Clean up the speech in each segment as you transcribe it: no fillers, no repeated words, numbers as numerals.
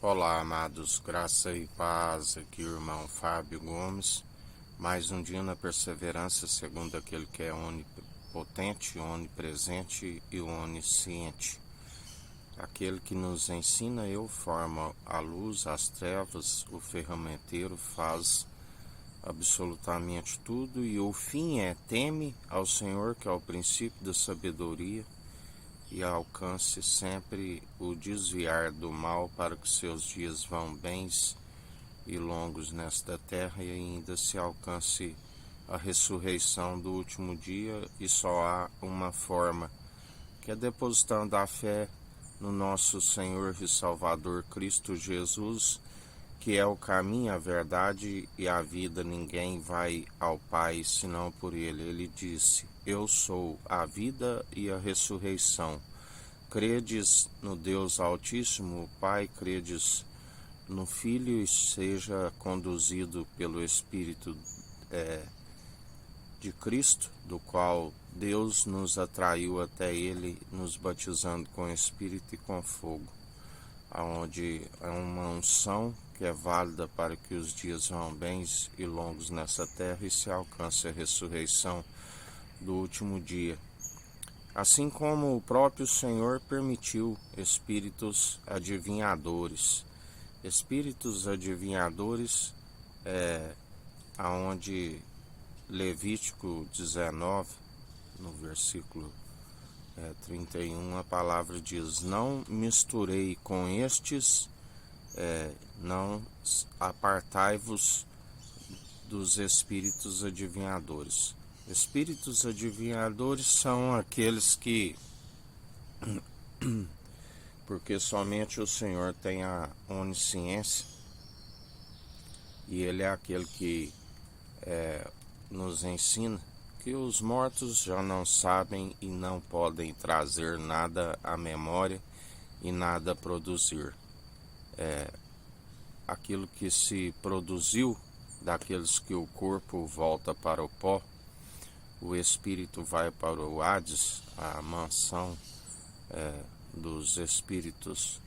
Olá, amados, graça e paz, aqui o irmão Fábio Gomes. Mais um dia na perseverança, segundo aquele que é onipotente, onipresente e onisciente. Aquele que nos ensina, eu forma a luz, as trevas, o ferramenteiro faz absolutamente tudo, e o fim é: teme ao Senhor, que é o princípio da sabedoria, e alcance sempre o desviar do mal, para que seus dias vão bens e longos nesta terra, e ainda se alcance a ressurreição do último dia. E só há uma forma, que é depositando a fé no nosso Senhor e Salvador Cristo Jesus, que é o caminho, a verdade e a vida. Ninguém vai ao Pai senão por Ele. Ele disse: eu sou a vida e a ressurreição. Credes no Deus Altíssimo, Pai, credes no Filho, e seja conduzido pelo Espírito de Cristo, do qual Deus nos atraiu até Ele, nos batizando com Espírito e com fogo, aonde é uma unção que é válida para que os dias vão bens e longos nessa terra e se alcance a ressurreição do último dia. Assim como o próprio Senhor permitiu espíritos adivinhadores. Espíritos adivinhadores, aonde Levítico 19, no versículo 31, a palavra diz: não misturei com estes, não apartai-vos dos espíritos adivinhadores. Espíritos adivinhadores são aqueles que, porque somente o Senhor tem a onisciência, e Ele é aquele que nos ensina que os mortos já não sabem e não podem trazer nada à memória e nada produzir. Aquilo que se produziu daqueles que o corpo volta para o pó, o espírito vai para o Hades, a mansão dos espíritos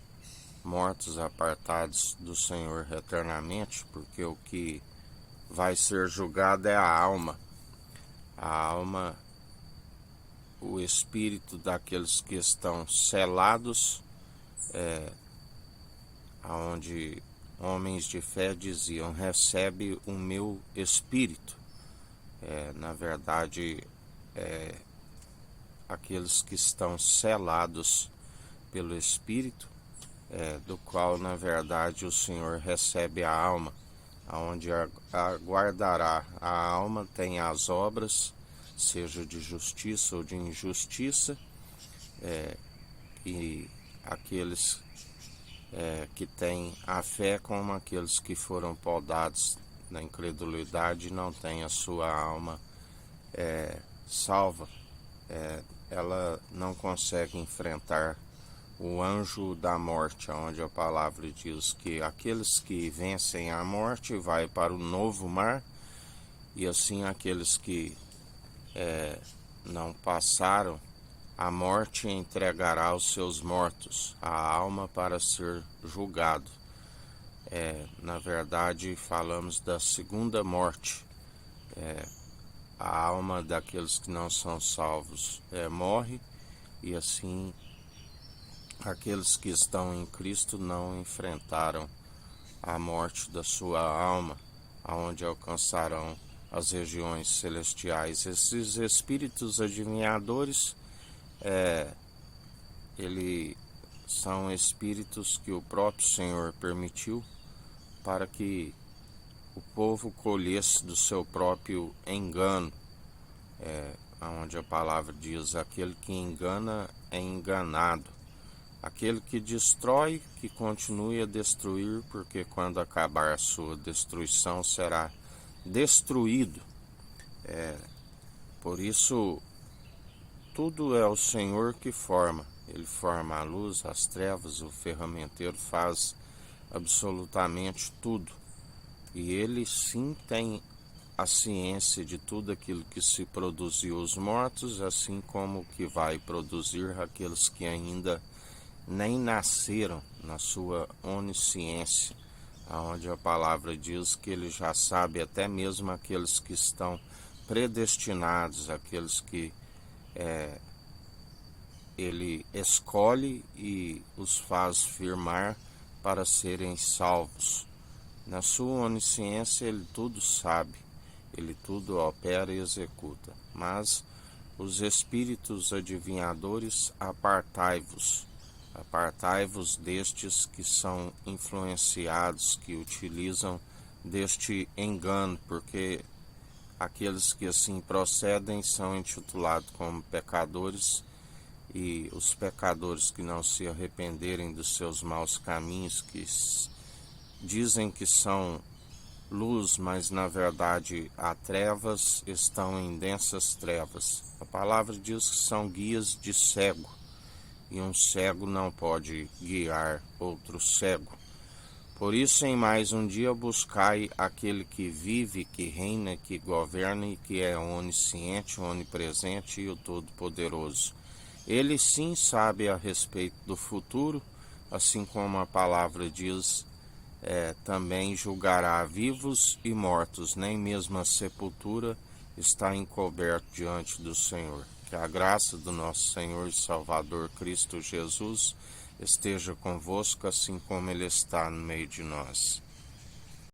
mortos, apartados do Senhor eternamente, porque o que vai ser julgado é a alma. A alma, o espírito daqueles que estão selados, aonde homens de fé diziam: recebe o meu espírito. Na verdade, aqueles que estão selados pelo Espírito, do qual na verdade o Senhor recebe a alma, aonde aguardará. A alma tem as obras, seja de justiça ou de injustiça, e aqueles que têm a fé, como aqueles que foram podados na incredulidade, não têm a sua alma salva. Ela não consegue enfrentar o anjo da morte, onde a palavra diz que aqueles que vencem a morte vai para o novo mar, e assim aqueles que não passaram a morte entregará os seus mortos, a alma, para ser julgado. Na verdade, falamos da segunda morte. A alma daqueles que não são salvos morre, e assim aqueles que estão em Cristo não enfrentaram a morte da sua alma, aonde alcançarão as regiões celestiais. Esses espíritos adivinhadores, são espíritos que o próprio Senhor permitiu para que o povo colhesse do seu próprio engano, onde a palavra diz: aquele que engana é enganado. Aquele que destrói, que continue a destruir, porque quando acabar a sua destruição será destruído. Por isso, tudo é o Senhor que forma. Ele forma a luz, as trevas, o ferramenteiro faz absolutamente tudo. E Ele sim tem a ciência de tudo aquilo que se produziu os mortos, assim como que vai produzir aqueles que ainda nem nasceram na sua onisciência, onde a palavra diz que ele já sabe até mesmo aqueles que estão predestinados, aqueles que ele escolhe e os faz firmar para serem salvos. Na sua onisciência ele tudo sabe, ele tudo opera e executa. Mas os espíritos adivinhadores, apartai-vos destes que são influenciados, que utilizam deste engano, porque aqueles que assim procedem são intitulados como pecadores, e os pecadores que não se arrependerem dos seus maus caminhos, que dizem que são luz, mas na verdade há trevas, estão em densas trevas. A palavra diz que são guias de cego, e um cego não pode guiar outro cego. Por isso, em mais um dia, buscai aquele que vive, que reina, que governa e que é onisciente, onipresente e o Todo-Poderoso. Ele sim sabe a respeito do futuro, assim como a palavra diz, também julgará vivos e mortos, nem mesmo a sepultura está encoberto diante do Senhor. Que a graça do nosso Senhor e Salvador Cristo Jesus esteja convosco, assim como Ele está no meio de nós.